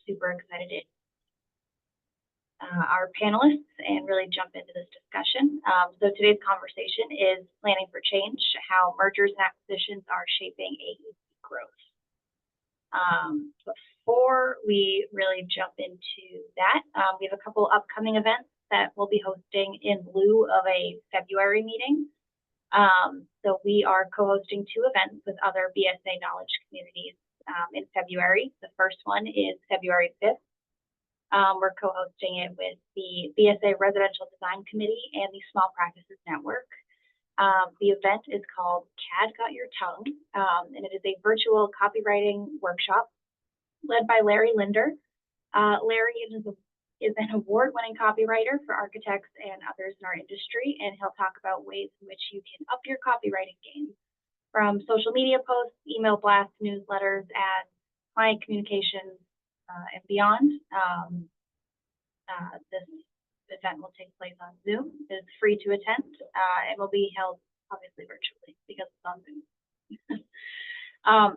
super excited to our panelists and really jump into this discussion. So today's conversation is planning for change, how mergers and acquisitions are shaping AEC growth. Before we really jump into that, we have a couple upcoming events that we'll be hosting in lieu of a February meeting. So we are co-hosting 2 events with other BSA knowledge communities in February. The first one is February 5th. We're co-hosting it with the BSA Residential Design Committee and the Small Practices Network. The event is called CAD Got Your Tongue, and it is a virtual copywriting workshop led by Larry Linder. Larry is an award-winning copywriter for architects and others in our industry, and he'll talk about ways in which you can up your copywriting game, from social media posts, email blasts, newsletters, ads, client communications, and beyond. This event will take place on Zoom. It's free to attend and will be held obviously virtually because it's on Zoom.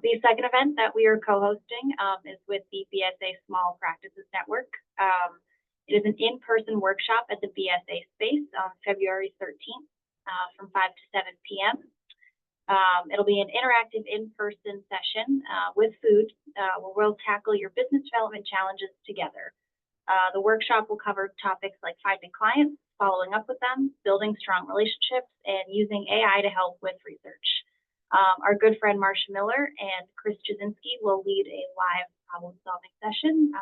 The second event that we are co-hosting is with the BSA Small Practices Network. It is an in-person workshop at the BSA space on February 13th from 5 to 7 p.m. It'll be an interactive in-person session with food where we'll tackle your business development challenges together. The workshop will cover topics like finding clients, following up with them, building strong relationships, and using AI to help with research. Our good friend Marcia Miller and Chris Jasinski will lead a live problem-solving session.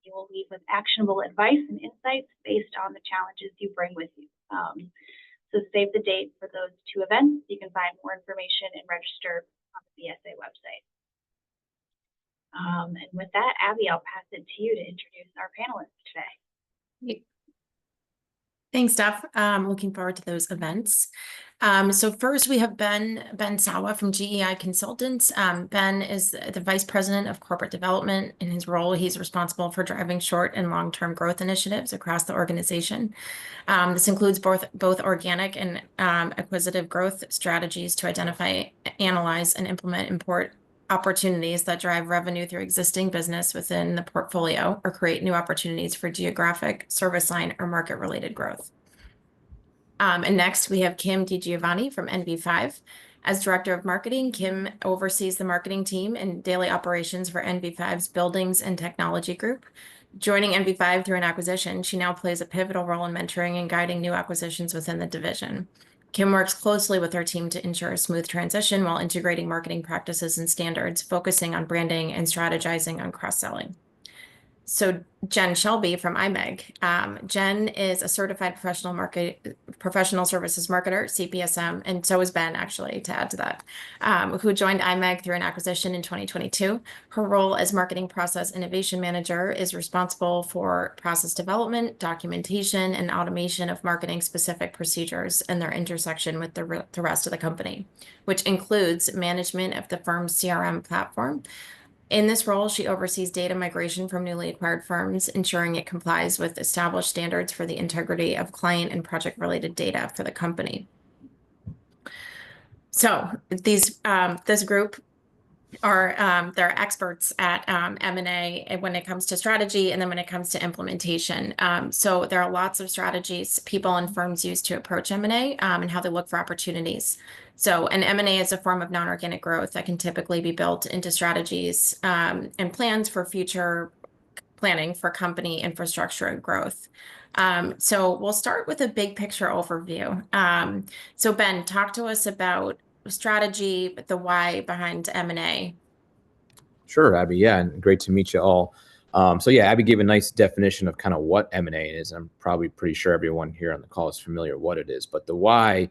You will leave with actionable advice and insights based on the challenges you bring with you. So save the date for those 2 events. You can find more information and register on the BSA website. And with that, Abby, I'll pass it to you to introduce our panelists today. Thanks, Steph. Looking forward to those events. So first we have Ben Sawa from GEI Consultants. Ben is the Vice President of Corporate Development. In his role, he's responsible for driving short and long-term growth initiatives across the organization. This includes both organic and acquisitive growth strategies to identify, analyze, and implement important opportunities that drive revenue through existing business within the portfolio or create new opportunities for geographic, service line, or market-related growth. And next, we have Kim DiGiovanni from NV5. As Director of Marketing, Kim oversees the marketing team and daily operations for NV5's Buildings and Technology Group. Joining NV5 through an acquisition, she now plays a pivotal role in mentoring and guiding new acquisitions within the division. Kim works closely with our team to ensure a smooth transition while integrating marketing practices and standards, focusing on branding and strategizing on cross-selling. So Jen Shelby from IMEG. Jen is a certified professional services marketer, CPSM, and so is Ben, actually, to add to that, who joined IMEG through an acquisition in 2022. Her role as Marketing Process Innovation Manager is responsible for process development, documentation, and automation of marketing-specific procedures and their intersection with the rest of the company, which includes management of the firm's CRM platform. In this role, she oversees data migration from newly acquired firms, ensuring it complies with established standards for the integrity of client and project-related data for the company. So this group are they're experts at M&A when it comes to strategy, and then when it comes to implementation. So there are lots of strategies people and firms use to approach M&A and how they look for opportunities. So an M&A is a form of non-organic growth that can typically be built into strategies and plans for future planning for company infrastructure and growth. So we'll start with a big picture overview. So Ben, talk to us about strategy, the why behind M&A. Sure, Abby. Yeah, and great to meet you all. So yeah, Abby gave a nice definition of kind of what M&A is. I'm probably pretty sure everyone here on the call is familiar with what it is, but the why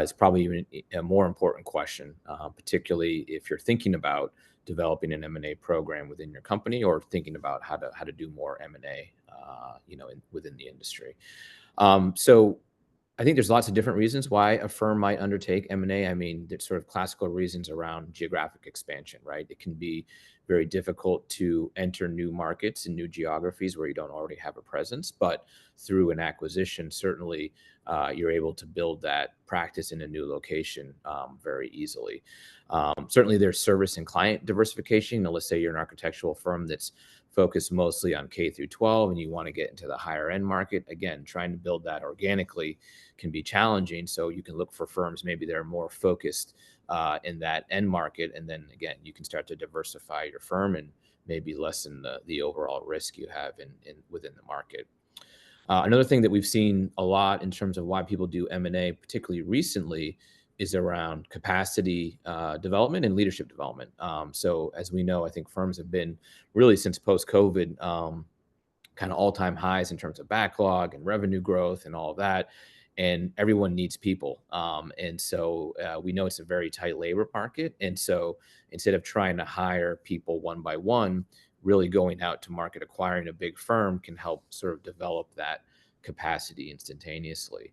is probably even a more important question, particularly if you're thinking about developing an M&A program within your company or thinking about how to do more M&A, within the industry. So I think there's lots of different reasons why a firm might undertake M&A. I mean, there's sort of classical reasons around geographic expansion, right? It can be very difficult to enter new markets and new geographies where you don't already have a presence, but through an acquisition, certainly you're able to build that practice in a new location very easily. Certainly there's service and client diversification. Now, let's say you're an architectural firm that's focus mostly on K through 12 and you want to get into the higher end market, again, trying to build that organically can be challenging. So you can look for firms maybe that are more focused in that end market. And then again, you can start to diversify your firm and maybe lessen the overall risk you have within the market. Another thing that we've seen a lot in terms of why people do M&A, particularly recently, is around capacity development and leadership development. So as we know, I think firms have been really since post-COVID kind of all-time highs in terms of backlog and revenue growth and all of that. And everyone needs people. And so we know it's a very tight labor market. And so instead of trying to hire people one by one, really going out to market, acquiring a big firm can help sort of develop that capacity instantaneously.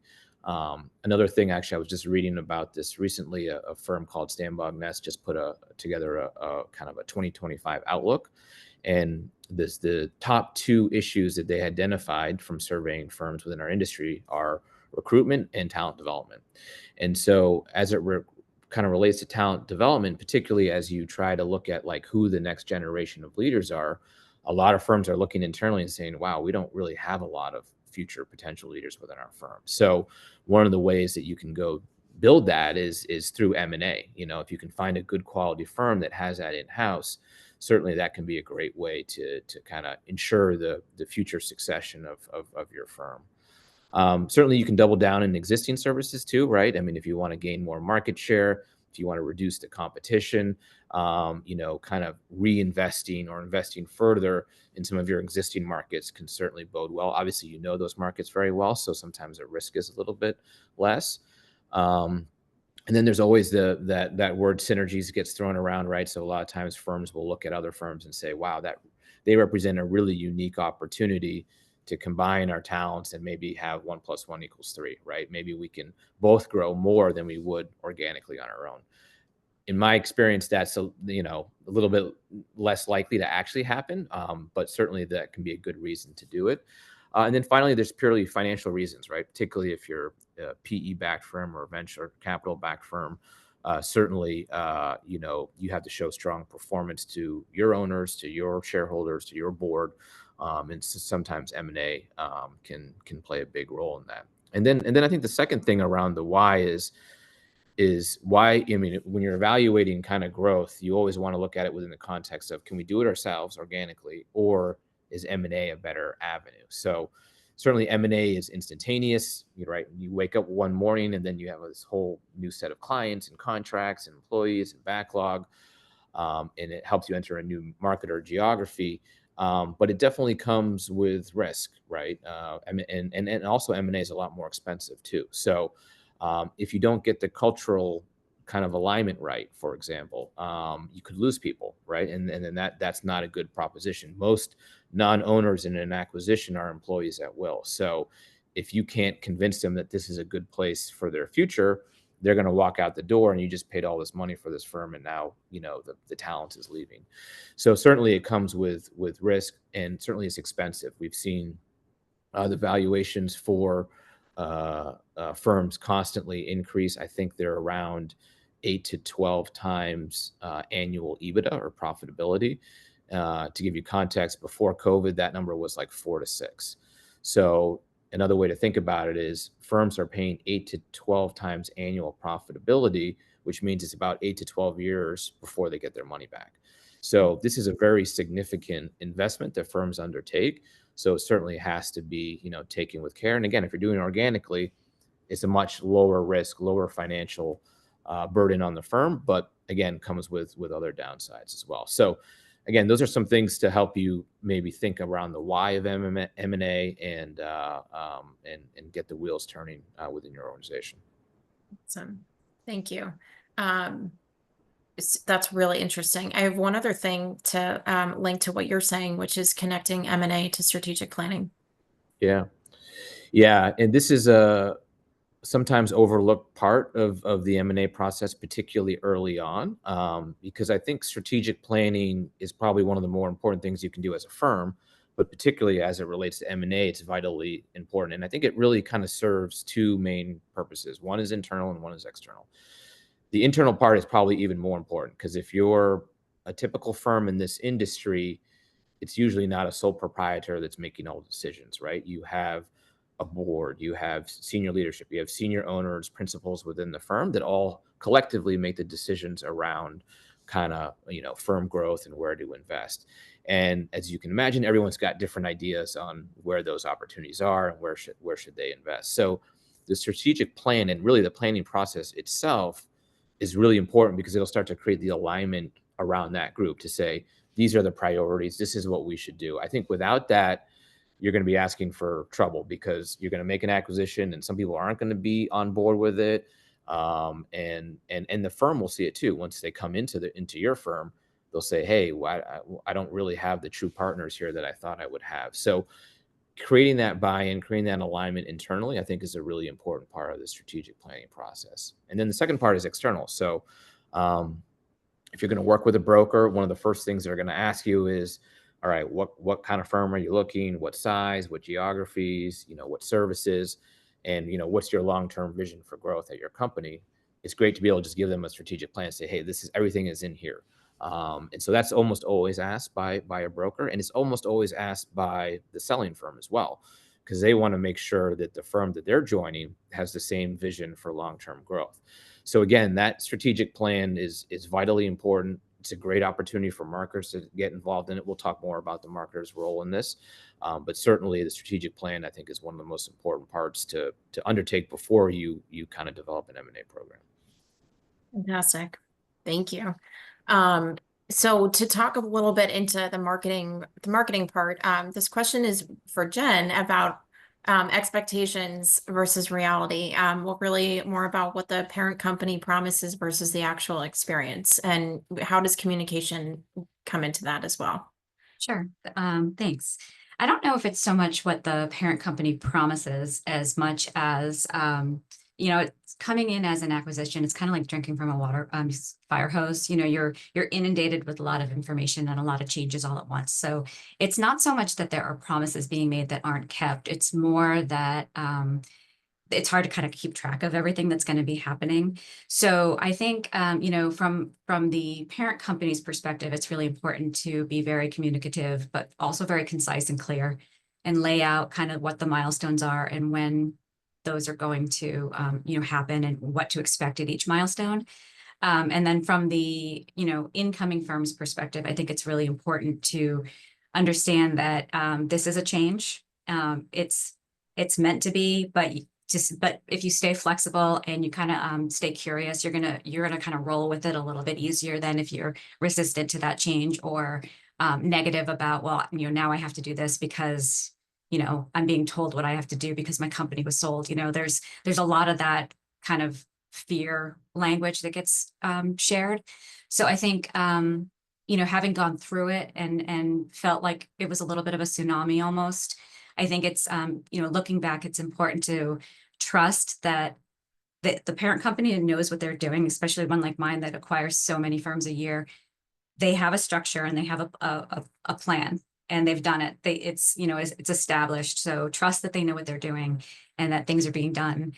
Another thing, actually, I was just reading about this recently. A firm called Stanbog Ness just put together a kind of a 2025 outlook. And the top 2 issues that they identified from surveying firms within our industry are recruitment and talent development. And so as it kind of relates to talent development, particularly as you try to look at like who the next generation of leaders are, a lot of firms are looking internally and saying, wow, we don't really have a lot of future potential leaders within our firm. So one of the ways that you can go build that is through M&A. You know, if you can find a good quality firm that has that in-house, certainly that can be a great way to kind of ensure the future succession of your firm. Certainly you can double down in existing services too, right? I mean, if you want to gain more market share, if you want to reduce the competition, you know, kind of reinvesting or investing further in some of your existing markets can certainly bode well. Obviously, you know those markets very well, so sometimes the risk is a little bit less. And then there's always that word synergies gets thrown around, right? So a lot of times firms will look at other firms and say, wow, that they represent a really unique opportunity to combine our talents and maybe have 1 + 1 = 3, right? Maybe we can both grow more than we would organically on our own. In my experience, that's a little bit less likely to actually happen, but certainly that can be a good reason to do it. And then finally, there's purely financial reasons, right? Particularly if you're a PE-backed firm or a venture capital-backed firm, certainly, you have to show strong performance to your owners, to your shareholders, to your board, and so sometimes M&A can play a big role in that. And then I think the second thing around the why is why, I mean, when you're evaluating kind of growth, you always want to look at it within the context of, can we do it ourselves organically, or is M&A a better avenue? So certainly M&A is instantaneous, right? You wake up one morning and then you have this whole new set of clients and contracts and employees and backlog, and it helps you enter a new market or geography. But it definitely comes with risk, right? And also M&A is a lot more expensive too. So if you don't get the cultural kind of alignment right, for example, you could lose people, right? And then that's not a good proposition. Most non-owners in an acquisition are employees at will. So if you can't convince them that this is a good place for their future, they're going to walk out the door, and you just paid all this money for this firm, and now the talent is leaving. So certainly it comes with risk, and certainly it's expensive. We've seen the valuations for firms constantly increase. I think they're around 8 to 12 times annual EBITDA or profitability. To give you context, before COVID, that number was like 4 to 6. So another way to think about it is firms are paying 8 to 12 times annual profitability, which means it's about 8 to 12 years before they get their money back. So this is a very significant investment that firms undertake. So it certainly has to be, taken with care. And again, if you're doing it organically, it's a much lower risk, lower financial burden on the firm, but again, comes with other downsides as well. So again, those are some things to help you maybe think around the why of M&A and get the wheels turning within your organization. Awesome. Thank you. That's really interesting. I have one other thing to link to what you're saying, which is connecting M&A to strategic planning. Yeah. And this is a sometimes overlooked part of the M&A process, particularly early on, because I think strategic planning is probably one of the more important things you can do as a firm, but particularly as it relates to M&A, it's vitally important. And I think it really kind of serves two main purposes. One is internal and one is external. The internal part is probably even more important, because if you're a typical firm in this industry, it's usually not a sole proprietor that's making all the decisions, right? You have a board, you have senior leadership, you have senior owners, principals within the firm that all collectively make the decisions around kind of, firm growth and where to invest. And as you can imagine, everyone's got different ideas on where those opportunities are and where should they invest. So the strategic plan and really the planning process itself is really important because it'll start to create the alignment around that group to say, these are the priorities. This is what we should do. I think without that, you're going to be asking for trouble because you're going to make an acquisition and some people aren't going to be on board with it. And the firm will see it too. Once they come into your firm, they'll say, hey, I don't really have the true partners here that I thought I would have. So creating that buy-in, creating that alignment internally, I think is a really important part of the strategic planning process. And then the second part is external. So if you're going to work with a broker, one of the first things they're going to ask you is, all right, what kind of firm are you looking? What size? What geographies? What services? And what's your long-term vision for growth at your company? It's great to be able to just give them a strategic plan and say, hey, everything is in here. And so that's almost always asked by a broker, and it's almost always asked by the selling firm as well, because they want to make sure that the firm that they're joining has the same vision for long-term growth. So again, that strategic plan is vitally important. It's a great opportunity for marketers to get involved in it. We'll talk more about the marketer's role in this, but certainly the strategic plan, I think, is one of the most important parts to undertake before you kind of develop an M&A program. Fantastic. Thank you. So to talk a little bit into the marketing part, this question is for Jen about expectations versus reality. Well, really more about what the parent company promises versus the actual experience, and how does communication come into that as well? Sure. Thanks. I don't know if it's so much what the parent company promises as much as, it's coming in as an acquisition. It's kind of like drinking from a fire hose. You're inundated with a lot of information and a lot of changes all at once. So it's not so much that there are promises being made that aren't kept. It's more that it's hard to kind of keep track of everything that's going to be happening. So I think, from the parent company's perspective, it's really important to be very communicative, but also very concise and clear, and lay out kind of what the milestones are and when those are going to, happen, and what to expect at each milestone. And then from the, incoming firm's perspective, I think it's really important to understand that this is a change. It's meant to be, but if you stay flexible and you kind of stay curious, you're gonna kind of roll with it a little bit easier than if you're resistant to that change, or negative about, well, now I have to do this because I'm being told what I have to do because my company was sold. There's a lot of that kind of fear language that gets shared. So I think having gone through it and felt like it was a little bit of a tsunami almost, I think it's, looking back, it's important to trust that the parent company knows what they're doing, especially one like mine that acquires so many firms a year. They have a structure and they have a plan, and they've done it. It's established. So trust that they know what they're doing and that things are being done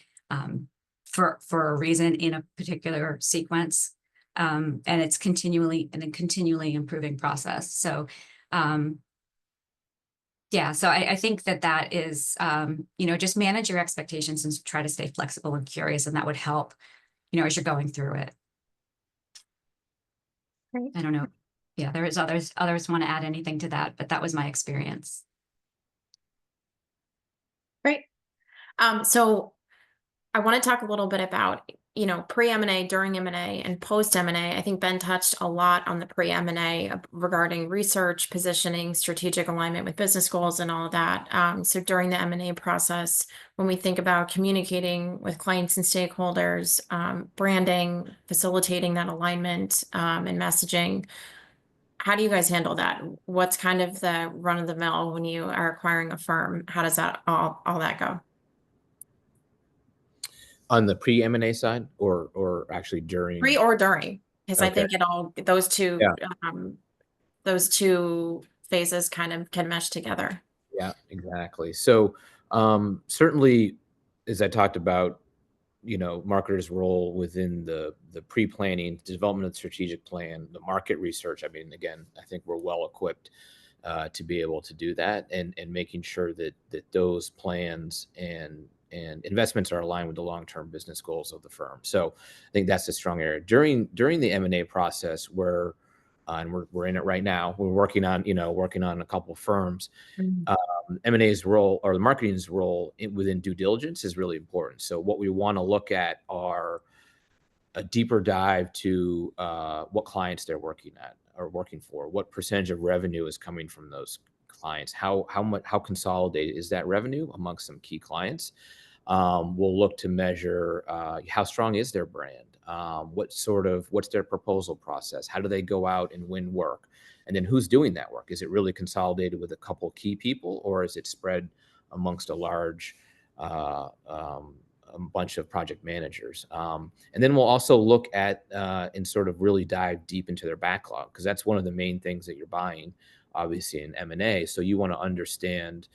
for a reason in a particular sequence. And it's continually improving process. So, yeah, so I think that is, just manage your expectations and try to stay flexible and curious, and that would help, as you're going through it. Great. I don't know. Yeah, there is others want to add anything to that, but that was my experience. Great. So I want to talk a little bit about, pre-M&A, during M&A, and post-M&A. I think Ben touched a lot on the pre-M&A regarding research, positioning, strategic alignment with business goals, and all of that. So during the M&A process, when we think about communicating with clients and stakeholders, branding, facilitating that alignment, and messaging, how do you guys handle that? What's kind of the run-of-the-mill when you are acquiring a firm? How does that all that go? On the pre-M&A side, or actually during? Pre or during, because I think those two phases kind of can mesh together. Yeah, exactly. So certainly, as I talked about, marketers' role within the pre-planning, development of the strategic plan, the market research. I mean, again, I think we're well equipped to be able to do that, and making sure that those plans and investments are aligned with the long-term business goals of the firm. So I think that's a strong area. During the M&A process, and we're in it right now. We're working on a couple of firms. M&A's role, or the marketing's role within due diligence, is really important. So what we want to look at are a deeper dive to what clients they're working at or working for, what percentage of revenue is coming from those clients, how consolidated is that revenue amongst some key clients. We'll look to measure how strong is their brand, what's their proposal process, how do they go out and win work, and then who's doing that work. Is it really consolidated with a couple key people, or is it spread amongst a large a bunch of project managers? And then we'll also look at and sort of really dive deep into their backlog, because that's one of the main things that you're buying, obviously, in M&A. So you want to understand,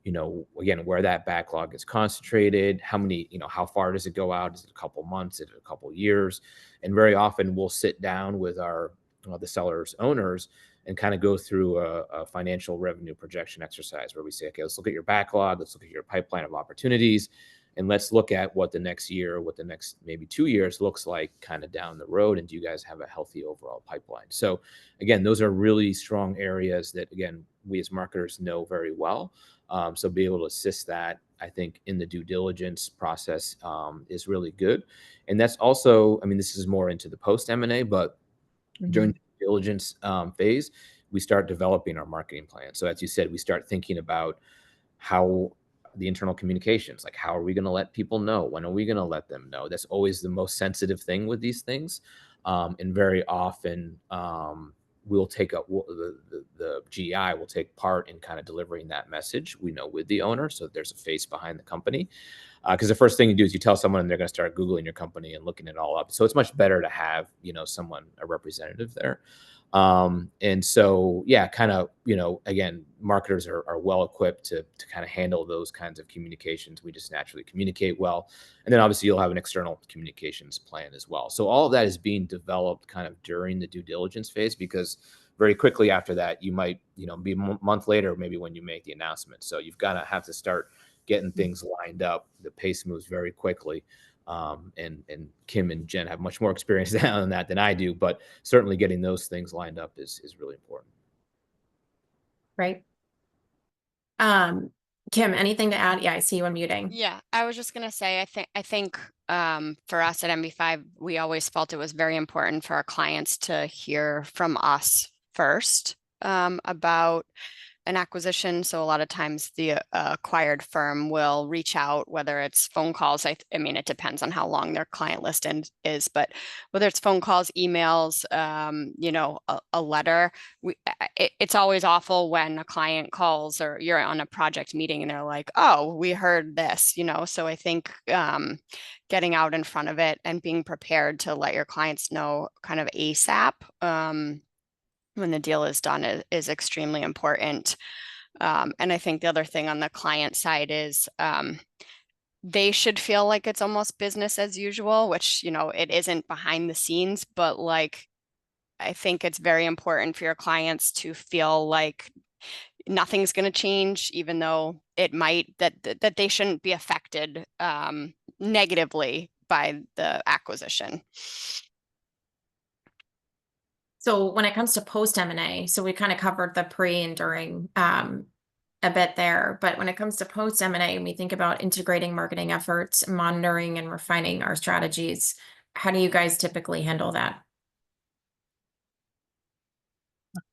again, where that backlog is concentrated, how far does it go out? Is it a couple months? Is it a couple years? And very often we'll sit down with the seller's owners and kind of go through a financial revenue projection exercise where we say, okay, let's look at your backlog, let's look at your pipeline of opportunities, and let's look at what the next year, what the next maybe 2 years looks like kind of down the road. And do you guys have a healthy overall pipeline? So again, those are really strong areas that, again, we as marketers know very well. So be able to assist that, I think, in the due diligence process is really good. And that's also, this is more into the post M&A, but during the due diligence phase, we start developing our marketing plan. So as you said, we start thinking about how the internal communications, like how are we going to let people know? When are we going to let them know? That's always the most sensitive thing with these things. And very often we'll take up the GEI will take part in kind of delivering that message, with the owner. So there's a face behind the company. Because the first thing you do is you tell someone and they're going to start Googling your company and looking it all up. So it's much better to have, a representative there. And so, yeah, kind of, again, marketers are well equipped to kind of handle those kinds of communications. We just naturally communicate well. And then obviously you'll have an external communications plan as well. So all of that is being developed kind of during the due diligence phase, because very quickly after that, you might, be a month later, maybe when you make the announcement. So you've got to have to start getting things lined up. The pace moves very quickly. And Kim and Jen have much more experience on that than I do, but certainly getting those things lined up is really important. Right. Kim, anything to add? Yeah, I see you unmuting. Yeah, I was just gonna say, I think for us at MB5, we always felt it was very important for our clients to hear from us first about an acquisition. So a lot of times the acquired firm will reach out, whether it's phone calls. I mean, it depends on how long their client list is, but whether it's phone calls, emails, a letter. It's always awful when a client calls or you're on a project meeting and they're like, "Oh, we heard this," So I think getting out in front of it and being prepared to let your clients know kind of ASAP. When the deal is done is extremely important. And I think the other thing on the client side is they should feel like it's almost business as usual, which, it isn't behind the scenes, but I think it's very important for your clients to feel like nothing's going to change, even though it might, that they shouldn't be affected negatively by the acquisition. So when it comes to post M&A, so we kind of covered the pre and during a bit there, but when it comes to post M&A, and we think about integrating marketing efforts, monitoring and refining our strategies, how do you guys typically handle that?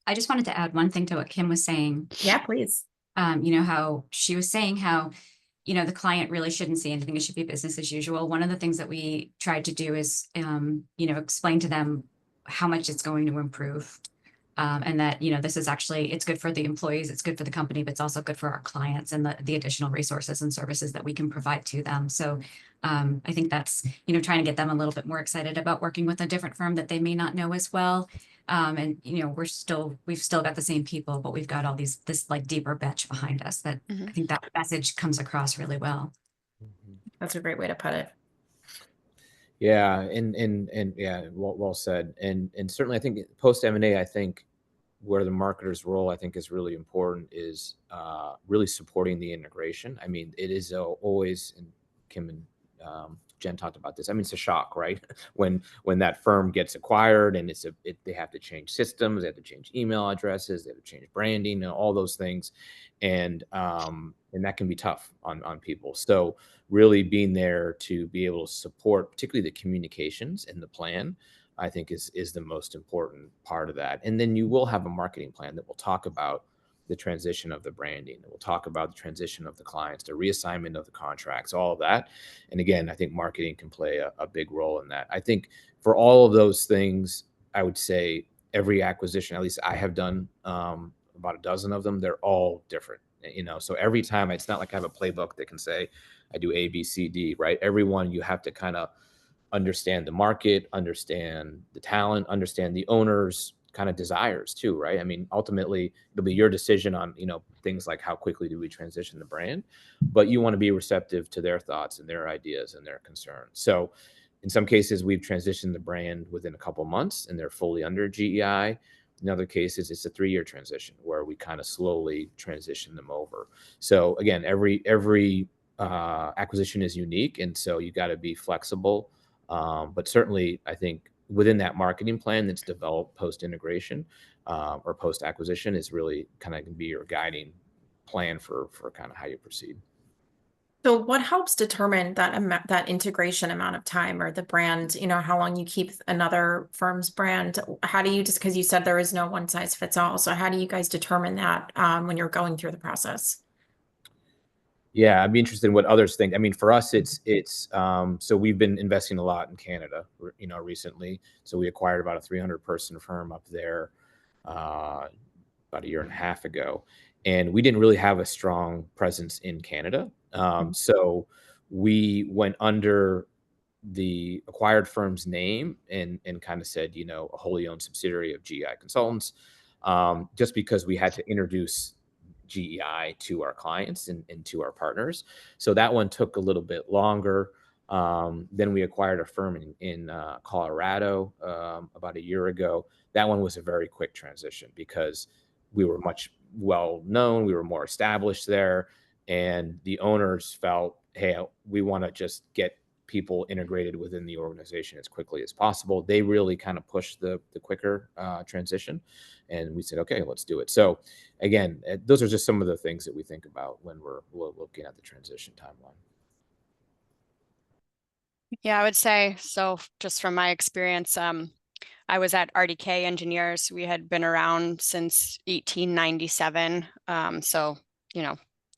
I just wanted to add one thing to what Kim was saying. Yeah, please. How she was saying how, the client really shouldn't see anything. It should be business as usual. One of the things that we tried to do is, explain to them how much it's going to improve. And that, this is actually, it's good for the employees, it's good for the company, but it's also good for our clients and the additional resources and services that we can provide to them. So I think that's, trying to get them a little bit more excited about working with a different firm that they may not know as well. And, we've still got the same people, but we've got all this deeper bench behind us that I think that message comes across really well. That's a great way to put it. Yeah, and yeah, well said. And certainly I think post M&A, I think where the marketer's role I think is really important is really supporting the integration. I mean, it is always, and Kim and Jen talked about this. I mean, it's a shock, right? when that firm gets acquired and they have to change systems, they have to change email addresses, they have to change branding and all those things, and that can be tough on people. So really being there to be able to support, particularly the communications and the plan, I think is the most important part of that. And then you will have a marketing plan that will talk about the transition of the branding. We'll talk about the transition of the clients, the reassignment of the contracts, all of that. And again, I think marketing can play a big role in that. I think for all of those things, I would say every acquisition, at least I have done about a dozen of them, they're all different. So every time, it's not like I have a playbook that can say I do A, B, C, D, right? Every one you have to kind of understand the market, understand the talent, understand the owner's kind of desires too, right? I mean, ultimately it'll be your decision on, things like how quickly do we transition the brand, but you want to be receptive to their thoughts and their ideas and their concerns. So in some cases we've transitioned the brand within a couple months and they're fully under GEI. In other cases, it's a 3-year transition where we kind of slowly transition them over. So again, every acquisition is unique. And so you got to be flexible. But certainly, I think within that marketing plan that's developed post-integration or post-acquisition is really kind of going to be your guiding plan for kind of how you proceed. So what helps determine that integration amount of time, or the brand, how long you keep another firm's brand? How do you, just because you said there is no one size fits all, so how do you guys determine that when you're going through the process? Yeah, I'd be interested in what others think. I mean, for us, it's so we've been investing a lot in Canada, recently. So we acquired about a 300-person firm up there about a year and a half ago, and we didn't really have a strong presence in Canada. So we went under the acquired firm's name and kind of said, a wholly owned subsidiary of GEI Consultants, just because we had to introduce GEI to our clients and to our partners. So that one took a little bit longer. Then we acquired a firm in Colorado about a year ago. That one was a very quick transition because we were much well known. We were more established there. And the owners felt, hey, we want to just get people integrated within the organization as quickly as possible. They really kind of pushed the quicker transition. And we said, okay, let's do it. So again, those are just some of the things that we think about when we're looking at the transition timeline. Yeah, I would say so. Just from my experience, I was at RDK Engineers. We had been around since 1897. So,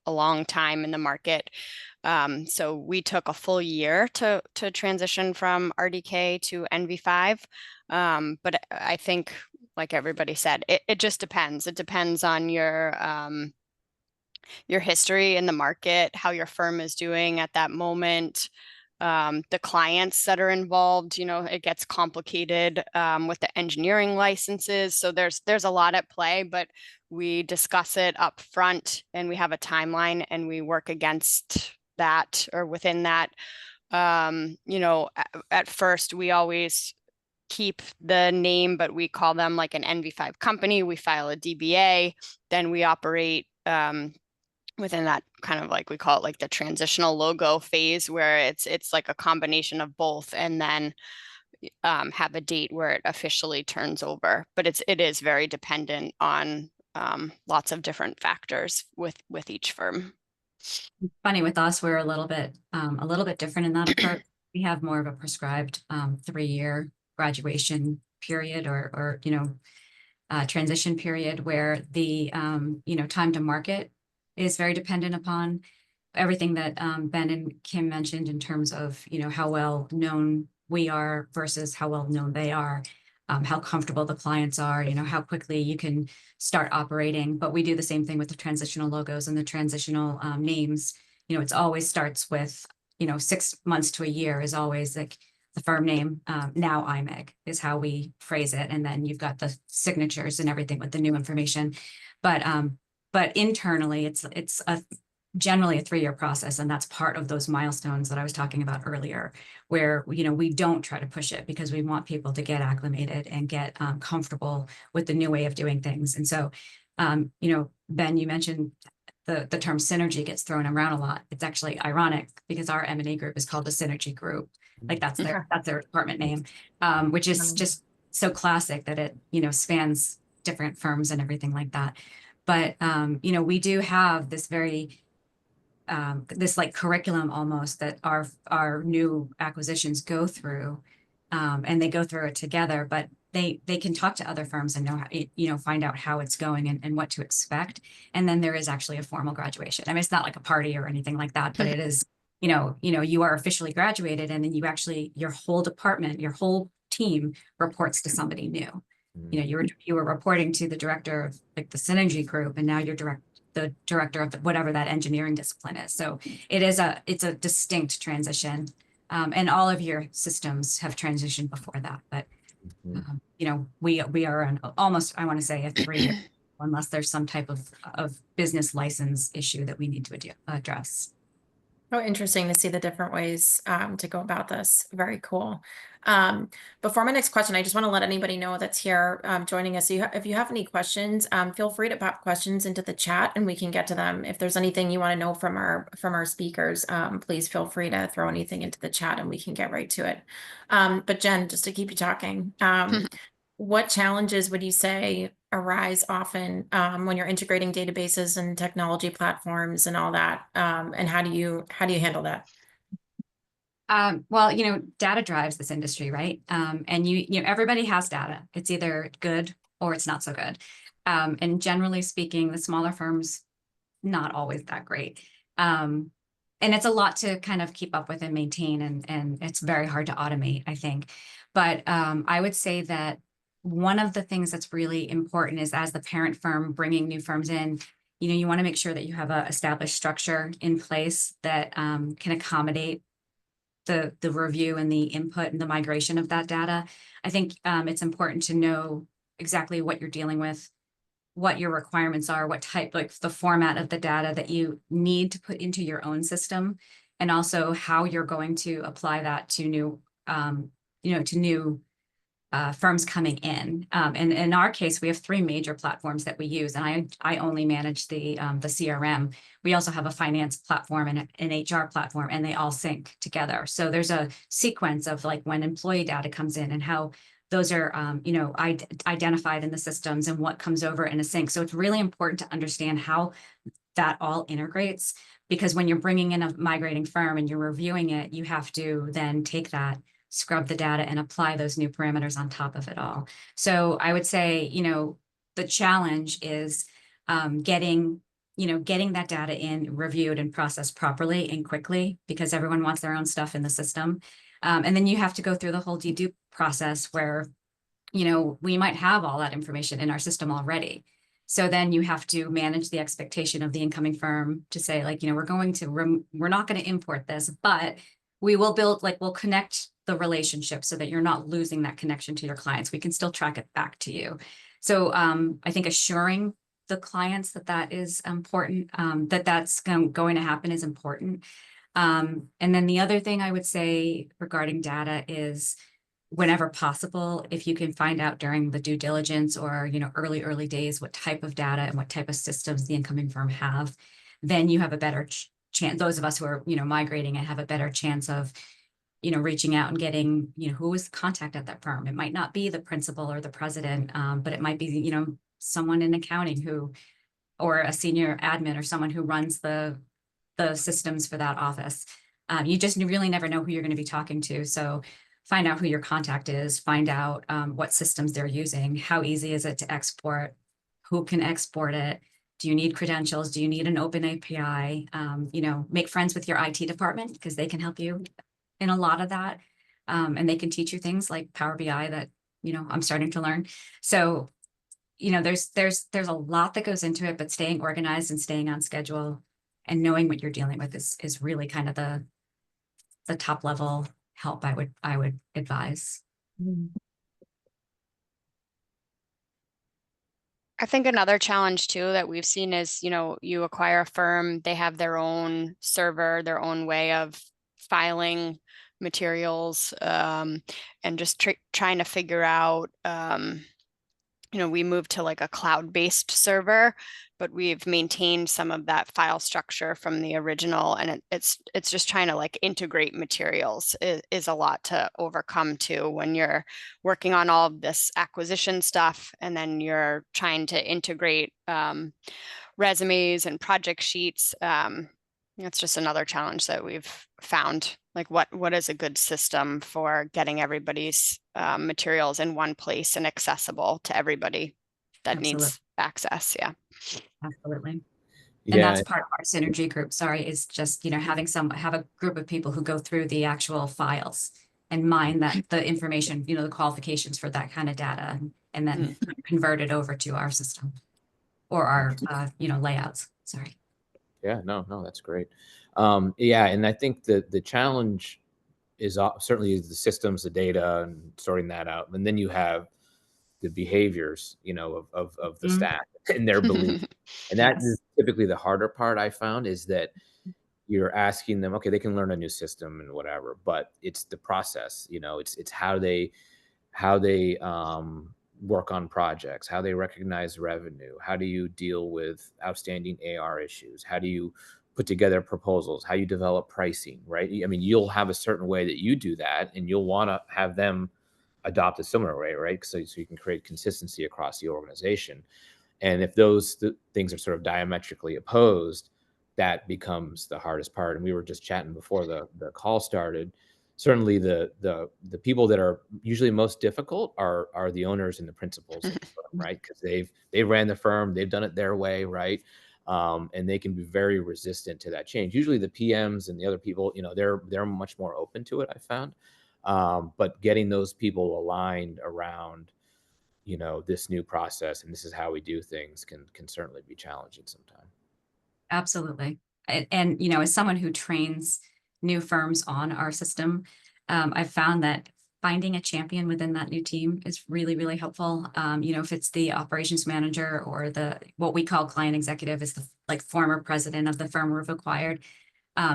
a long time in the market. So we took a full year to transition from RDK to NV5. But I think, like everybody said, it just depends. It depends on your history in the market, how your firm is doing at that moment. The clients that are involved, it gets complicated with the engineering licenses. So there's a lot at play, but we discuss it up front and we have a timeline and we work against that or within that. At first we always keep the name, but we call them like an NV5 company. We file a DBA, then we operate within that kind of, like, we call it like the transitional logo phase, where it's like a combination of both, and then have a date where it officially turns over. But it is very dependent on lots of different factors with each firm. Funny, with us, we're a little bit different in that approach. We have more of a prescribed 3-year graduation period or transition period, where the time to market is very dependent upon everything that Ben and Kim mentioned in terms of how well known we are versus how well known they are, how comfortable the clients are, how quickly you can start operating. But we do the same thing with the transitional logos and the transitional names. It always starts with 6 months to a year is always like the firm name. Now IMEG is how we phrase it, and then you've got the signatures and everything with the new information. But internally, it's a generally a 3-year process. And that's part of those milestones that I was talking about earlier, where, you know, we don't try to push it because we want people to get acclimated and get comfortable with the new way of doing things. And so, you know, Ben, you mentioned the term synergy gets thrown around a lot. It's actually ironic because our M&A group is called the Synergy Group. Like that's their department name, which is just so classic that it, you know, spans different firms and everything like that. But, you know, we do have this very, this like curriculum almost that our new acquisitions go through, and they go through it together, but they can talk to other firms and know how, you know, find out how it's going and what to expect. And then there is actually a formal graduation. I mean, it's not like a party or anything like that, but it is, you know, you are officially graduated, and then you actually, your whole department, your whole team reports to somebody new. You know, you were reporting to the director of like the Synergy Group, and now you're the director of whatever that engineering discipline is. So it's a distinct transition. And all of your systems have transitioned before that, but you know, we are on almost, I want to say, a 3-year, unless there's some type of business license issue that we need to address. Oh, interesting to see the different ways to go about this. Very cool. Before my next question, I just want to let anybody know that's here joining us. If you have any questions, feel free to pop questions into the chat and we can get to them. If there's anything you want to know from our speakers, please feel free to throw anything into the chat and we can get right to it. But Jen, just to keep you talking, what challenges would you say arise often when you're integrating databases and technology platforms and all that? And how do you handle that? Well, you know, data drives this industry, right? And you know, everybody has data. It's either good or it's not so good. And generally speaking, the smaller firms, not always that great. And it's a lot to kind of keep up with and maintain, and it's very hard to automate, I think. But I would say that one of the things that's really important is, as the parent firm bringing new firms in, you know, you want to make sure that you have a established structure in place that can accommodate the review and the input and the migration of that data. I think it's important to know exactly what you're dealing with, what your requirements are, what type, like the format of the data that you need to put into your own system, and also how you're going to apply that to new, you know, to new firms coming in. And in our case, we have 3 major platforms that we use, and I only manage the CRM. We also have a finance platform and an HR platform, and they all sync together. So there's a sequence of like when employee data comes in and how those are, you know, identified in the systems and what comes over in a sync. So it's really important to understand how that all integrates, because when you're bringing in a migrating firm and you're reviewing it, you have to then take that, scrub the data, and apply those new parameters on top of it all. So I would say, you know, the challenge is getting that data in, reviewed and processed properly and quickly, because everyone wants their own stuff in the system. And then you have to go through the whole dedupe process where, you know, we might have all that information in our system already. So then you have to manage the expectation of the incoming firm to say, like, you know, we're not going to import this, but we will build, like, we'll connect the relationship so that you're not losing that connection to your clients. We can still track it back to you. So I think assuring the clients that is important, that's going to happen is important. And then the other thing I would say regarding data is, whenever possible, if you can find out during the due diligence or, you know, early days what type of data and what type of systems the incoming firm have, then you have a better chance. Those of us who are, you know, migrating and have a better chance of, you know, reaching out and getting, you know, who is the contact at that firm. It might not be the principal or the president, but it might be, you know, someone in accounting who, or a senior admin or someone who runs the systems for that office. You just really never know who you're going to be talking to. So find out who your contact is, find out what systems they're using, how easy is it to export, who can export it, do you need credentials, do you need an open API, you know, make friends with your IT department because they can help you in a lot of that. And they can teach you things like Power BI that, you know, I'm starting to learn. So, you know, there's a lot that goes into it, but staying organized and staying on schedule and knowing what you're dealing with is really kind of the top level help I would advise. I think another challenge too that we've seen is, you know, you acquire a firm, they have their own server, their own way of filing materials, and just trying to figure out, you know, we moved to like a cloud-based server, but we've maintained some of that file structure from the original, and it's just trying to like integrate materials is a lot to overcome too when you're working on all of this acquisition stuff, and then you're trying to integrate resumes and project sheets. That's just another challenge that we've found. Like what is a good system for getting everybody's materials in one place and accessible to everybody that Absolutely. needs access. Yeah. Absolutely. And Yeah, that's part of our synergy group, sorry, is just, you know, have a group of people who go through the actual files and mine the information, you know, the qualifications for that kind of data, and then convert it over to our system or our, you know, layouts. Sorry. yeah, no, that's great. Yeah, and I think the challenge is certainly the systems, the data, and sorting that out. And then you have the behaviors, you know, of the staff and their beliefs. And that is typically the harder part I found, is that you're asking them, okay, they can learn a new system and whatever, but it's the process, you know, it's how they work on projects, how they recognize revenue, how do you deal with outstanding AR issues, how do you put together proposals, how you develop pricing, right? I mean, you'll have a certain way that you do that, and you'll want to have them adopt a similar way, right? So you can create consistency across the organization. And if those things are sort of diametrically opposed, that becomes the hardest part. And we were just chatting before the call started. Certainly the people that are usually most difficult are the owners and the principals of the firm, right? Because they ran the firm, they've done it their way, right? And they can be very resistant to that change. Usually the PMs and the other people, you know, they're much more open to it, I found. But getting those people aligned around, you know, this new process and this is how we do things can certainly be challenging sometimes. Absolutely. And, you know, as someone who trains new firms on our system, I've found that finding a champion within that new team is really, really helpful. You know, if it's the operations manager or what we call client executive is the like former president of the firm we've acquired,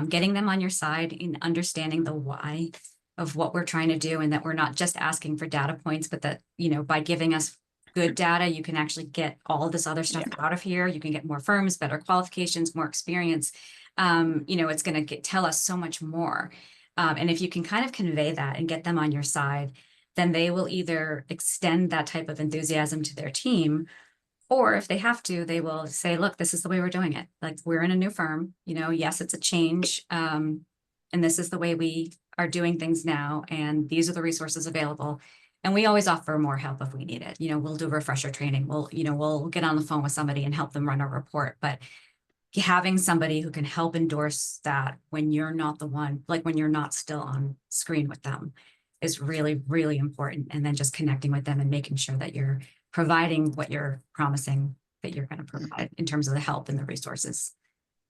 getting them on your side in understanding the why of what we're trying to do, and that we're not just asking for data points, but that, you know, by giving us good data, you can actually get all this other stuff out of here. You can get more firms, better qualifications, more experience. You know, it's going to tell us so much more. And if you can kind of convey that and get them on your side, then they will either extend that type of enthusiasm to their team, or if they have to, they will say, look, this is the way we're doing it. Like, we're in a new firm, you know, yes, it's a change. And this is the way we are doing things now. And these are the resources available. And we always offer more help if we need it. You know, we'll do refresher training. We'll get on the phone with somebody and help them run a report. But having somebody who can help endorse that when you're not the one, like when you're not still on screen with them, is really, really important. And then just connecting with them and making sure that you're providing what you're promising that you're going to provide in terms of the help and the resources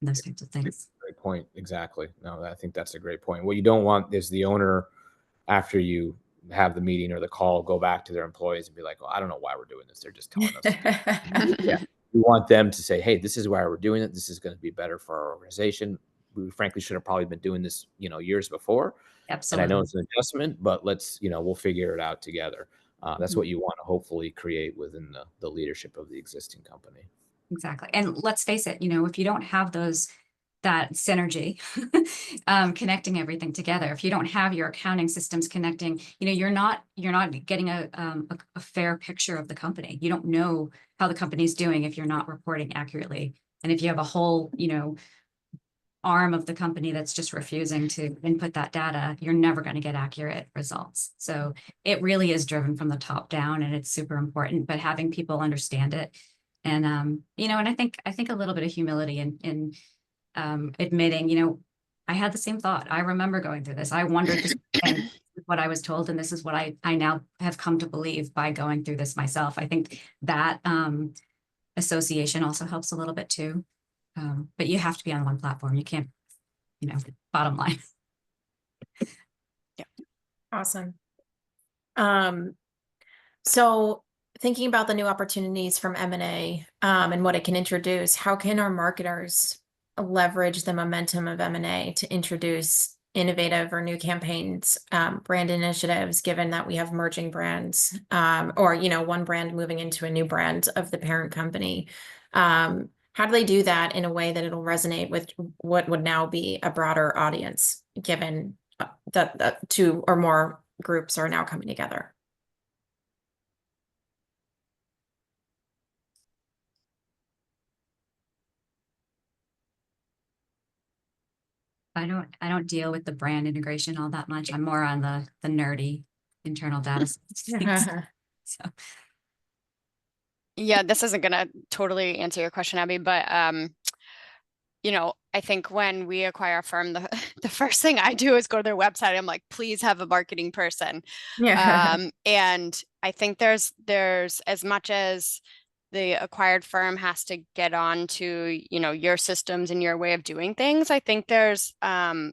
and those types of things. Great point. Exactly. No, I think that's a great point. What you don't want is the owner, after you have the meeting or the call, go back to their employees and be like, well, I don't know why we're doing this. They're just telling us. Yeah. We want them to say, hey, this is why we're doing it. This is going to be better for our organization. We frankly should have probably been doing this, you know, years before. Absolutely. And I know it's an adjustment, but let's, you know, we'll figure it out together. That's what you want to hopefully create within the leadership of the existing company. Exactly. And let's face it, you know, if you don't have that synergy, connecting everything together, if you don't have your accounting systems connecting, you know, you're not getting a fair picture of the company. You don't know how the company's doing if you're not reporting accurately. And if you have a whole, you know, arm of the company that's just refusing to input that data, you're never going to get accurate results. So it really is driven from the top down, and it's super important, but having people understand it. And, you know, and I think a little bit of humility in admitting, you know, I had the same thought. I remember going through this. I wondered this thing, what I was told, and this is what I now have come to believe by going through this myself. I think that association also helps a little bit too. But you have to be on one platform. You can't, you know, bottom line. Awesome. So thinking about the new opportunities from M&A and what it can introduce, how can our marketers leverage the momentum of M&A to introduce innovative or new campaigns, brand initiatives, given that we have merging brands, or one brand moving into a new brand of the parent company? How do they do that in a way that it'll resonate with what would now be a broader audience, given that two or more groups are now coming together? I don't deal with the brand integration all that much. I'm more on the nerdy internal data things. So Yeah, this isn't gonna totally answer your question, Abby, but I think when we acquire a firm, the first thing I do is go to their website. I'm like, please have a marketing person. Yeah. And I think there's as much as the acquired firm has to get on to, your systems and your way of doing things, I think there's an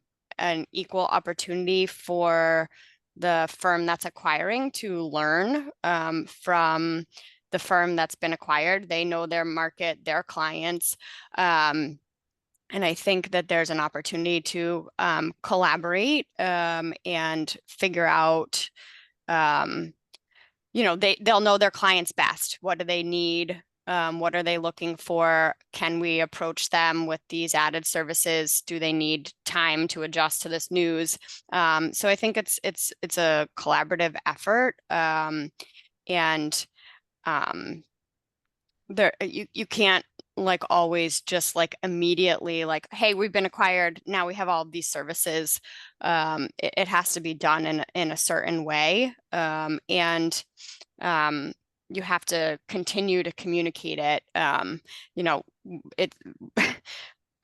equal opportunity for the firm that's acquiring to learn from the firm that's been acquired. They know their market, their clients. And I think that there's an opportunity to collaborate and figure out, they'll know their clients best. What do they need? What are they looking for? Can we approach them with these added services? Do they need time to adjust to this news? So I think it's a collaborative effort, and there you can't always just immediately hey, we've been acquired, now we have all of these services. It has to be done in a certain way, and you have to continue to communicate it. It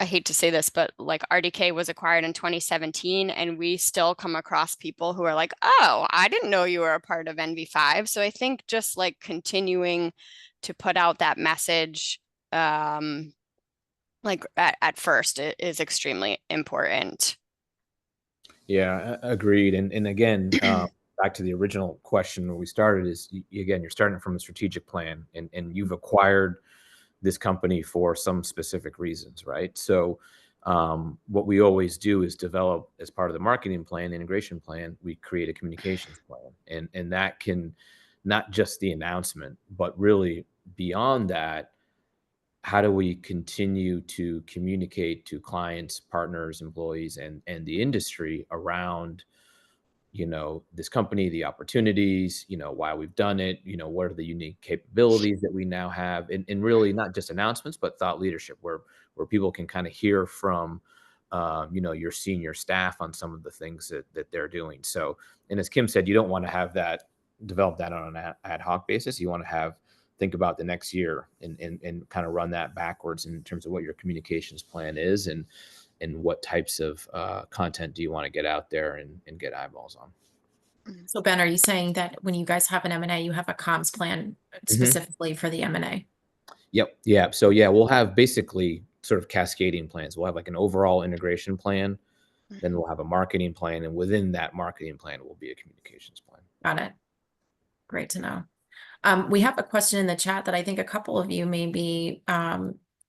I hate to say this, but RDK was acquired in 2017, and we still come across people who are like, oh, I didn't know you were a part of NV5. So I think just continuing to put out that message at first is extremely important. Yeah, agreed. And again, back to the original question where we started is, again, you're starting from a strategic plan, and you've acquired this company for some specific reasons, right? So what we always do is develop, as part of the marketing plan, integration plan, we create a communications plan. And that can, not just the announcement, but really beyond that, how do we continue to communicate to clients, partners, employees, and the industry around, this company, the opportunities, why we've done it, what are the unique capabilities that we now have, and really not just announcements, but thought leadership, where people can kind of hear from, your senior staff on some of the things that they're doing. So, and as Kim said, you don't want to develop that on an ad hoc basis. You want to think about the next year and kind of run that backwards in terms of what your communications plan is, and what types of content do you want to get out there and get eyeballs on. So Ben, are you saying that when you guys have an M&A, you have a comms plan specifically for the M&A? Yep. Yeah. So yeah, we'll have basically sort of cascading plans. We'll have an overall integration plan, then we'll have a marketing plan, and within that marketing plan will be a communications plan. Got it. Great to know. We have a question in the chat that I think a couple of you may be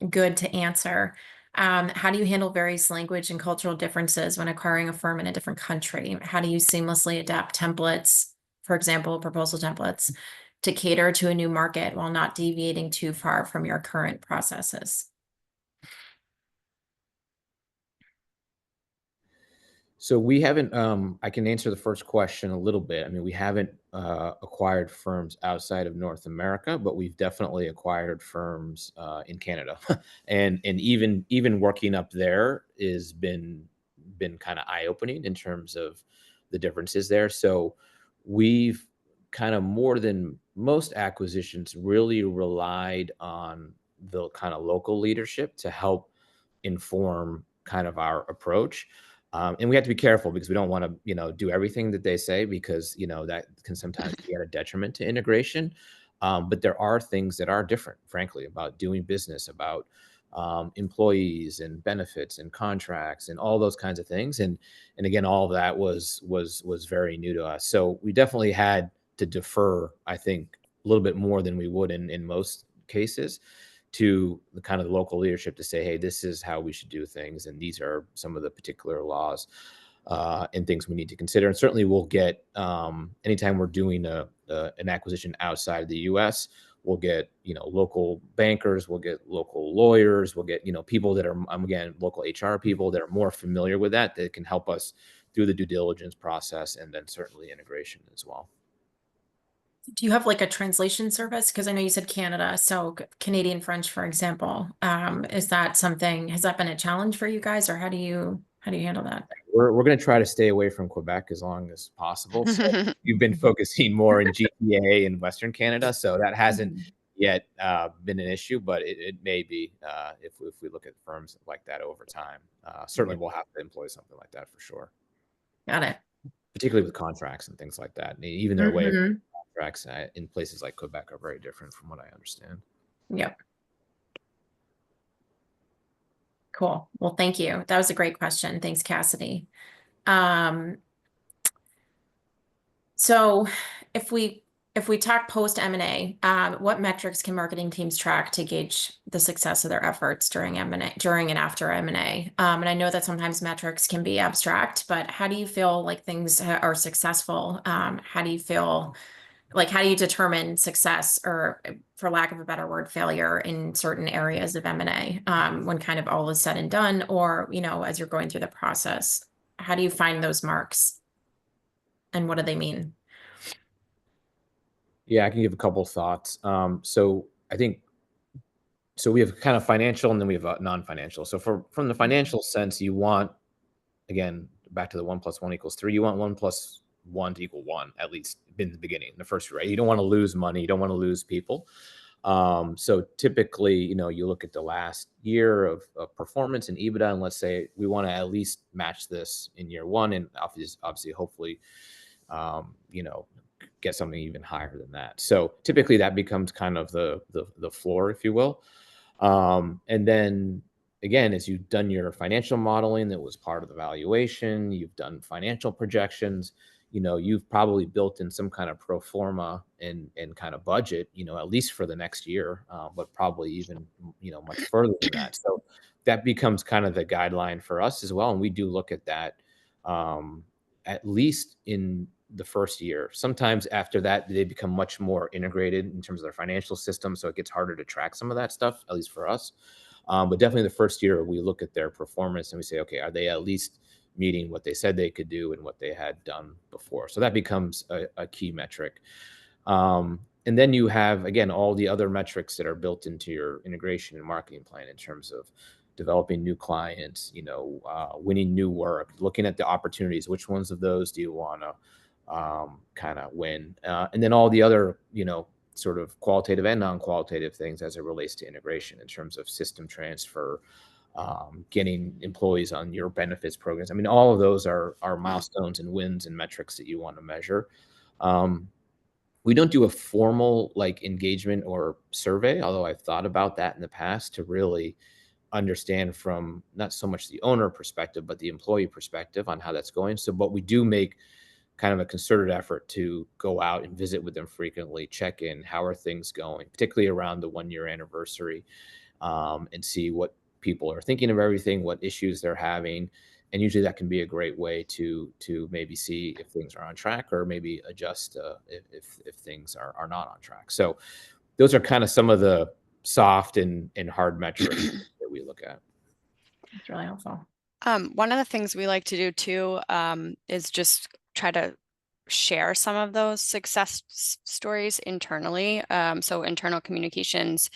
good to answer. How do you handle various language and cultural differences when acquiring a firm in a different country? How do you seamlessly adapt templates, for example, proposal templates, to cater to a new market while not deviating too far from your current processes? So we haven't, I can answer the first question a little bit. I mean, we haven't acquired firms outside of North America, but we've definitely acquired firms in Canada. and even working up there has been kind of eye-opening in terms of the differences there. So we've kind of, more than most acquisitions, really relied on the kind of local leadership to help inform kind of our approach. And we have to be careful because we don't want to, do everything that they say, because, that can sometimes be at a detriment to integration. But there are things that are different, frankly, about doing business, about employees and benefits and contracts and all those kinds of things. And again, all of that was very new to us. So we definitely had to defer, I think, little bit more than we would in most cases, to the kind of the local leadership to say, hey, this is how we should do things, and these are some of the particular laws and things we need to consider. And certainly we'll get, anytime we're doing an acquisition outside of the US, we'll get, local bankers, we'll get local lawyers, we'll get, people that are, again, local HR people that are more familiar with that can help us through the due diligence process, and then certainly integration as well. Do you have like a translation service? Because I know you said Canada, so Canadian French, for example. Is that something, has that been a challenge for you guys, or how do you handle that? We're going to try to stay away from Quebec as long as possible. So you've been focusing more in GTA and Western Canada, so that hasn't yet been an issue, but it may be if we look at firms like that over time. Certainly we'll have to employ something like that for sure. Got it. Particularly with contracts and things like that. Even their way of contracts in places like Quebec are very different from what I understand. Yep. Cool. Well, thank you. That was a great question. Thanks, Cassidy. So if we talk post M&A, what metrics can marketing teams track to gauge the success of their efforts during M&A, during and after M&A? And I know that sometimes metrics can be abstract, but how do you feel like things are successful? How do you feel like, how do you determine success, or for lack of a better word, failure in certain areas of M&A when kind of all is said and done, or, as you're going through the process? How do you find those marks, and what do they mean? Yeah, I can give a couple of thoughts. So I think, so we have kind of financial, and then we have non-financial. So from the financial sense, you want, again, back to the 1 + 1 = 3, you want 1 + 1 to equal 1, at least in the beginning, the first year, right? You don't want to lose money. You don't want to lose people. So typically, you look at the last year of performance and EBITDA, and let's say we want to at least match this in year 1, and obviously, hopefully, get something even higher than that. So typically that becomes kind of the floor, if you will. And then again, as you've done your financial modeling, that was part of the valuation, you've done financial projections, you've probably built in some kind of pro forma and kind of budget, at least for the next year, but probably even, much further than that. So that becomes kind of the guideline for us as well. And we do look at that at least in the first year. Sometimes after that, they become much more integrated in terms of their financial system. So it gets harder to track some of that stuff, at least for us. But definitely the first year, we look at their performance and we say, okay, are they at least meeting what they said they could do and what they had done before? So that becomes a key metric. And then you have, again, all the other metrics that are built into your integration and marketing plan in terms of developing new clients, winning new work, looking at the opportunities. Which ones of those do you want to kind of win? And then all the other, sort of qualitative and non-qualitative things as it relates to integration in terms of system transfer, getting employees on your benefits programs. I mean, all of those are milestones and wins and metrics that you want to measure. We don't do a formal engagement or survey, although I've thought about that in the past to really understand from not so much the owner perspective, but the employee perspective on how that's going. So, but we do make kind of a concerted effort to go out and visit with them frequently, check in, how are things going, particularly around the 1-year anniversary, and see what people are thinking of everything, what issues they're having. And usually that can be a great way to maybe see if things are on track, or maybe adjust if things are not on track. So those are kind of some of the soft and hard metrics that we look at. That's really helpful. One of the things we like to do too is just try to share some of those success stories internally. So internal communications,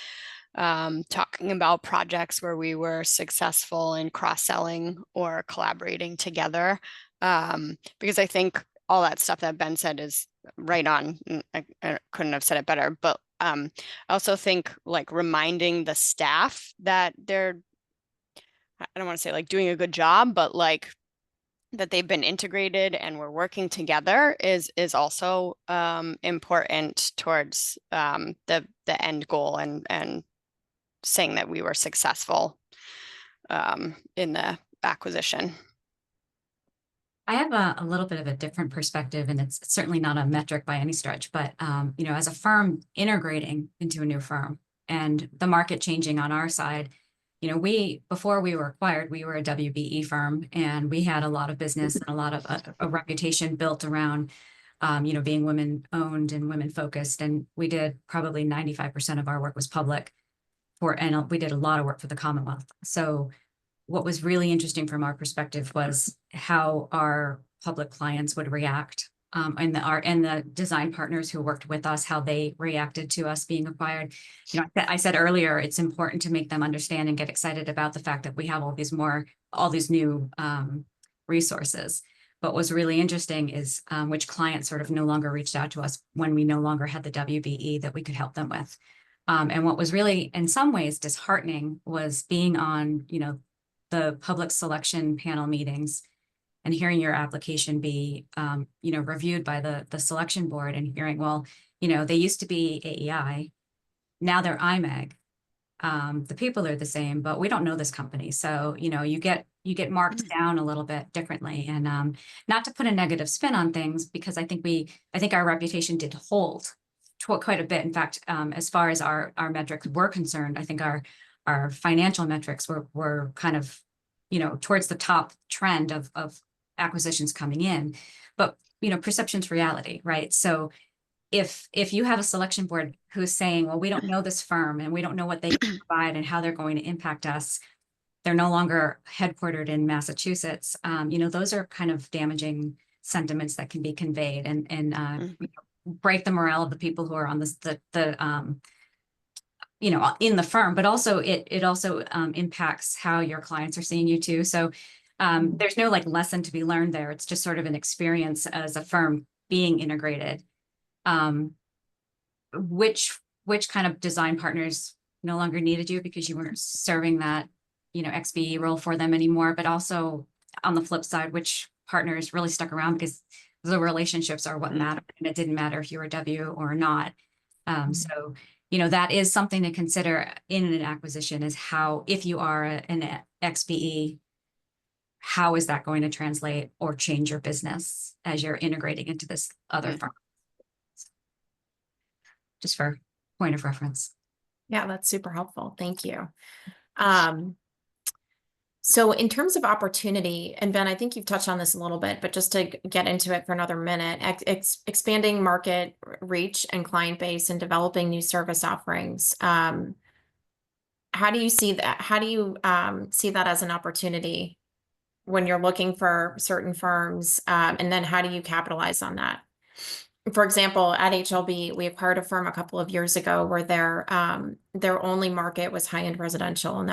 talking about projects where we were successful in cross-selling or collaborating together. Because I think all that stuff that Ben said is right on. I couldn't have said it better, but I also think reminding the staff that they're, I don't want to say doing a good job, but that they've been integrated and we're working together is also important towards the end goal and saying that we were successful in the acquisition. I have a little bit of a different perspective, and it's certainly not a metric by any stretch, but you know, as a firm integrating into a new firm and the market changing on our side, you know, before we were acquired, we were a WBE firm, and we had a lot of business and a lot of a reputation built around, you know, being women owned and women focused. And we did probably 95% of our work was public and we did a lot of work for the Commonwealth. So what was really interesting from our perspective was how our public clients would react, and the design partners who worked with us, how they reacted to us being acquired. You know, I said earlier, it's important to make them understand and get excited about the fact that we have all these new resources. But what's really interesting is which clients sort of no longer reached out to us when we no longer had the WBE that we could help them with. And what was really, in some ways, disheartening was being on, you know, the public selection panel meetings and hearing your application be, you know, reviewed by the selection board, and hearing, well, you know, they used to be AEI, now they're IMEG. The people are the same, but we don't know this company. So, you know, you get marked down a little bit differently. And not to put a negative spin on things, because I think our reputation did hold quite a bit. In fact, as far as our metrics were concerned, I think our financial metrics were kind of, you know, towards the top trend of acquisitions coming in. But, you know, perception's reality, right? So if you have a selection board who's saying, well, we don't know this firm and we don't know what they can provide and how they're going to impact us, they're no longer headquartered in Massachusetts, you know, those are kind of damaging sentiments that can be conveyed and you know, break the morale of the people who are on you know, in the firm, but also it also impacts how your clients are seeing you too. So there's no like lesson to be learned there. It's just sort of an experience as a firm being integrated. Which kind of design partners no longer needed you because you weren't serving that, you know, XBE role for them anymore, but also on the flip side, which partners really stuck around because the relationships are what matter, and it didn't matter if you were W or not. So, you know, that is something to consider in an acquisition, is how, if you are an XBE, how is that going to translate or change your business as you're integrating into this other firm? Just for point of reference. Yeah, that's super helpful. Thank you. So in terms of opportunity, and Ben, I think you've touched on this a little bit, but just to get into it for another minute, expanding market reach and client base and developing new service offerings. How do you see that? How do you see that as an opportunity when you're looking for certain firms? And then how do you capitalize on that? For example, at HLB, we acquired a firm a couple of years ago where their only market was high-end residential, and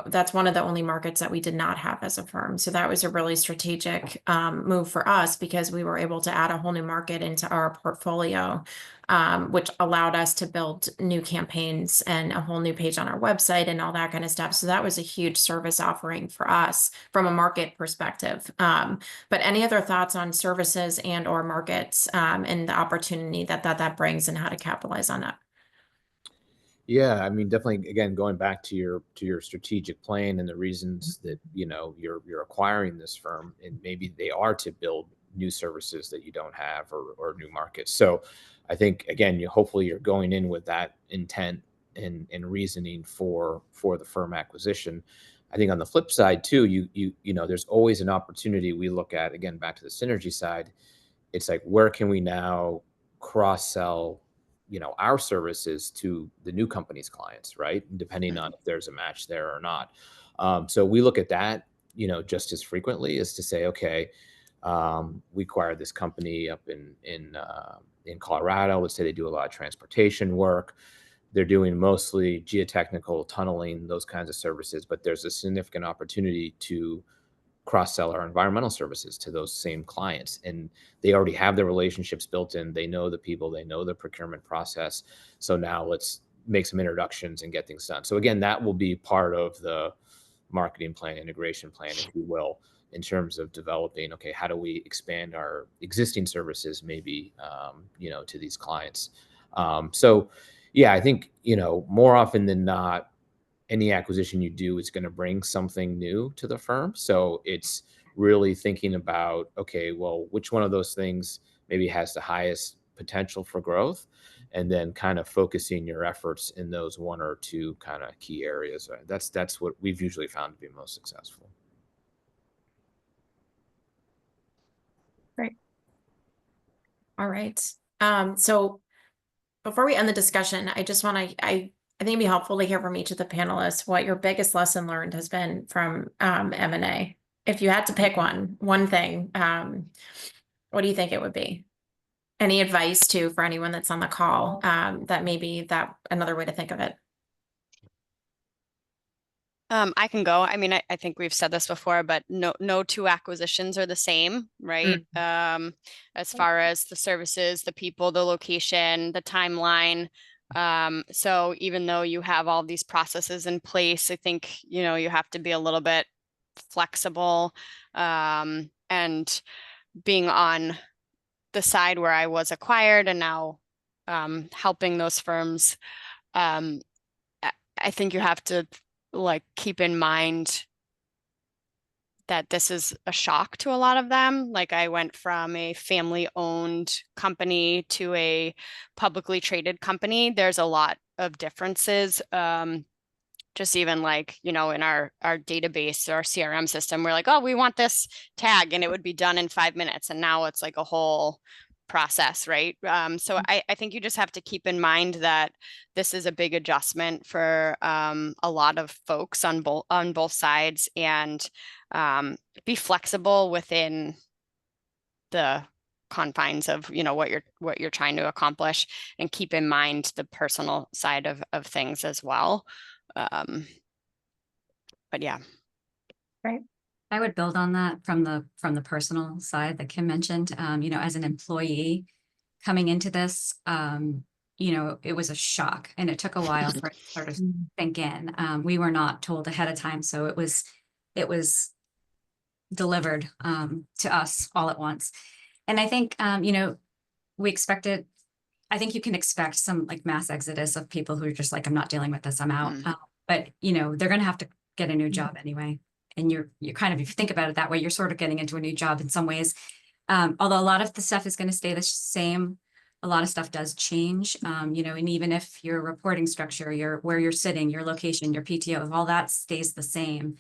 that's one of the only markets that we did not have as a firm. So that was a really strategic move for us, because we were able to add a whole new market into our portfolio, which allowed us to build new campaigns and a whole new page on our website and all that kind of stuff. So that was a huge service offering for us from a market perspective. But any other thoughts on services and or markets and the opportunity that brings and how to capitalize on that? Yeah, I mean, definitely, again, going back to your strategic plan and the reasons that, you know, you're acquiring this firm, and maybe they are to build new services that you don't have, or new markets. So I think, again, hopefully you're going in with that intent and reasoning for the firm acquisition. I think on the flip side too, you know, there's always an opportunity we look at, again, back to the synergy side. It's like, where can we now cross-sell, you know, our services to the new company's clients, right? Depending on if there's a match there or not. So we look at that, you know, just as frequently as to say, okay, we acquired this company up in Colorado. Let's say they do a lot of transportation work. They're doing mostly geotechnical, tunneling, those kinds of services, but there's a significant opportunity to cross-sell our environmental services to those same clients. And they already have the relationships built in. They know the people, they know the procurement process. So now let's make some introductions and get things done. So again, that will be part of the marketing plan, integration plan, if you will, in terms of developing, okay, how do we expand our existing services, maybe, you know, to these clients. So yeah, I think, you know, more often than not, any acquisition you do is going to bring something new to the firm. So it's really thinking about, okay, well, which one of those things maybe has the highest potential for growth, and then kind of focusing your efforts in those one or two kind of key areas. That's what we've usually found to be most successful. Great. All right. So before we end the discussion, I just want to, I think it'd be helpful to hear from each of the panelists what your biggest lesson learned has been from M&A. If you had to pick one thing, what do you think it would be? Any advice too for anyone that's on the call, that maybe that another way to think of it? I can go. I mean, I think we've said this before, but no two acquisitions are the same, right? As far as the services, the people, the location, the timeline. So even though you have all these processes in place, I think, you know, you have to be a little bit flexible, and being on the side where I was acquired and now helping those firms, I think you have to like keep in mind that this is a shock to a lot of them. Like I went from a family-owned company to a publicly traded company. There's a lot of differences. Just even like, you know, in our database, our CRM system, we're like, oh, we want this tag, and it would be done in 5 minutes. And now it's like a whole process, right? So I think you just have to keep in mind that this is a big adjustment for a lot of folks on both sides, and be flexible within the confines of, you know, what you're trying to accomplish, and keep in mind the personal side of things as well. But yeah. Right. I would build on that from the personal side that Kim mentioned. You know, as an employee coming into this, you know, it was a shock, and it took a while for it to sort of sink in. We were not told ahead of time, so it was delivered to us all at once. And I think, you know, I think you can expect some like mass exodus of people who are just like, I'm not dealing with this, I'm out. But you know, they're going to have to get a new job anyway. And you're kind of, if you think about it that way, you're sort of getting into a new job in some ways. Although a lot of the stuff is going to stay the same, a lot of stuff does change. You know, and even if your reporting structure, where you're sitting, your location, your PTO, if all that stays the same,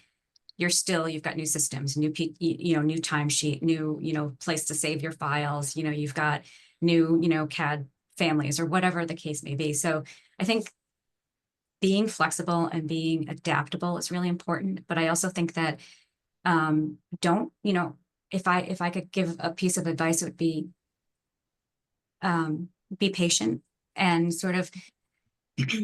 you've got new systems, new timesheet, new, you know, place to save your files, you know, you've got new, you know, CAD families or whatever the case may be. So I think being flexible and being adaptable is really important. But I also think that don't, you know, if I could give a piece of advice, it would be patient and sort of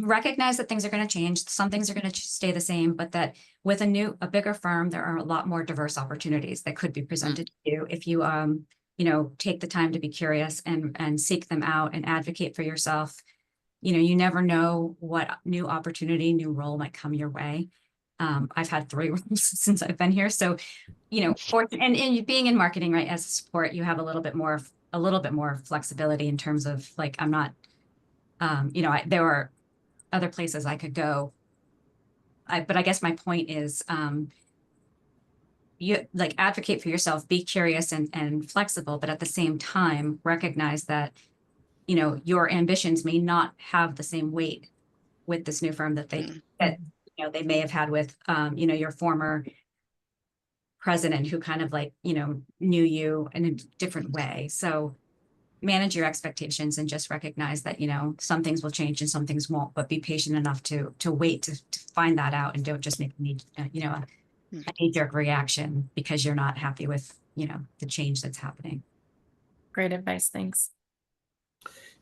recognize that things are going to change. Some things are going to stay the same, but that with a bigger firm, there are a lot more diverse opportunities that could be presented to you if you, you know, take the time to be curious and seek them out and advocate for yourself. You know, you never know what new opportunity, new role might come your way. I've had 3 roles since I've been here. So, you know, and being in marketing, right, as a support, you have a little bit more flexibility in terms of like, I'm not, you know, there are other places I could go. But I guess my point is, you like advocate for yourself, be curious and flexible, but at the same time, recognize that, you know, your ambitions may not have the same weight with this new firm that you know, they may have had with, you know, your former president who kind of like, you know, knew you in a different way. So manage your expectations and just recognize that, you know, some things will change and some things won't, but be patient enough to wait to find that out, and don't just make you know, a knee-jerk reaction because you're not happy with, you know, the change that's happening. Great advice. Thanks.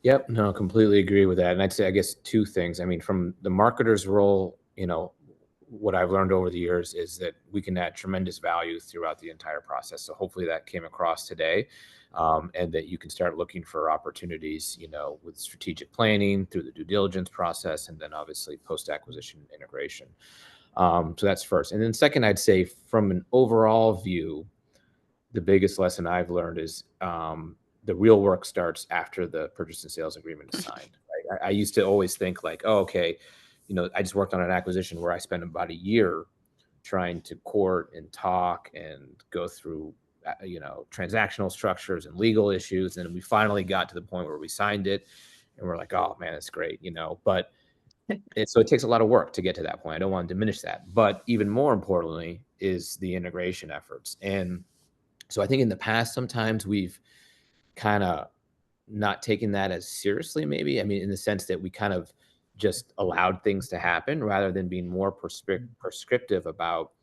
Yep, no, completely agree with that. And I'd say, I guess, 2 things. I mean, from the marketer's role, you know, what I've learned over the years is that we can add tremendous value throughout the entire process. So hopefully that came across today, and that you can start looking for opportunities, you know, with strategic planning through the due diligence process, and then obviously post-acquisition integration. So that's first. And then second, I'd say from an overall view, the biggest lesson I've learned is the real work starts after the purchase and sales agreement is signed. Right? I used to always think like, oh, okay, you know, I just worked on an acquisition where I spent about a year trying to court and talk and go through, transactional structures and legal issues. And we finally got to the point where we signed it and we're like, oh man, it's great, but so it takes a lot of work to get to that point. I don't want to diminish that, but even more importantly is the integration efforts. And so I think in the past, sometimes we've kind of not taken that as seriously, maybe. I mean, in the sense that we kind of just allowed things to happen rather than being more prescriptive about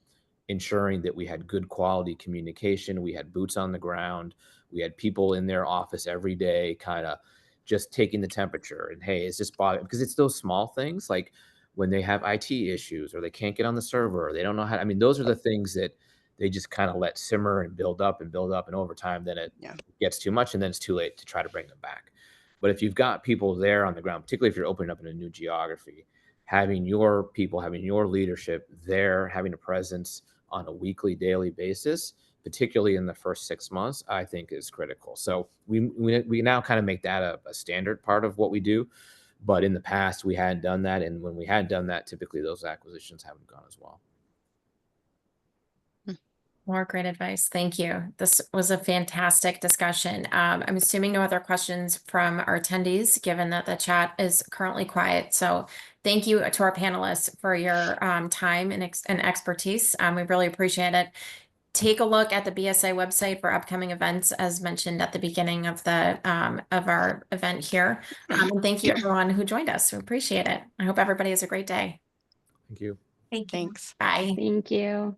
ensuring that we had good quality communication. We had boots on the ground. We had people in their office every day, kind of just taking the temperature and, hey, is this bothering? Because it's those small things like when they have IT issues or they can't get on the server, or they don't know how. I mean, those are the things that they just kind of let simmer and build up. And over time, then it gets too much, and then it's too late to try to bring them back. But if you've got people there on the ground, particularly if you're opening up in a new geography, having your people, having your leadership there, having a presence on a weekly, daily basis, particularly in the first 6 months, I think is critical. So we now kind of make that a standard part of what we do. But in the past, we hadn't done that. And when we had done that, typically those acquisitions haven't gone as well. More great advice. Thank you. This was a fantastic discussion. I'm assuming no other questions from our attendees, given that the chat is currently quiet. So thank you to our panelists for your time and expertise. We really appreciate it. Take a look at the BSA website for upcoming events, as mentioned at the beginning of the of our event here. And thank you everyone who joined us. We appreciate it. I hope everybody has a great day. Thank you. Thanks. Bye. Thank you.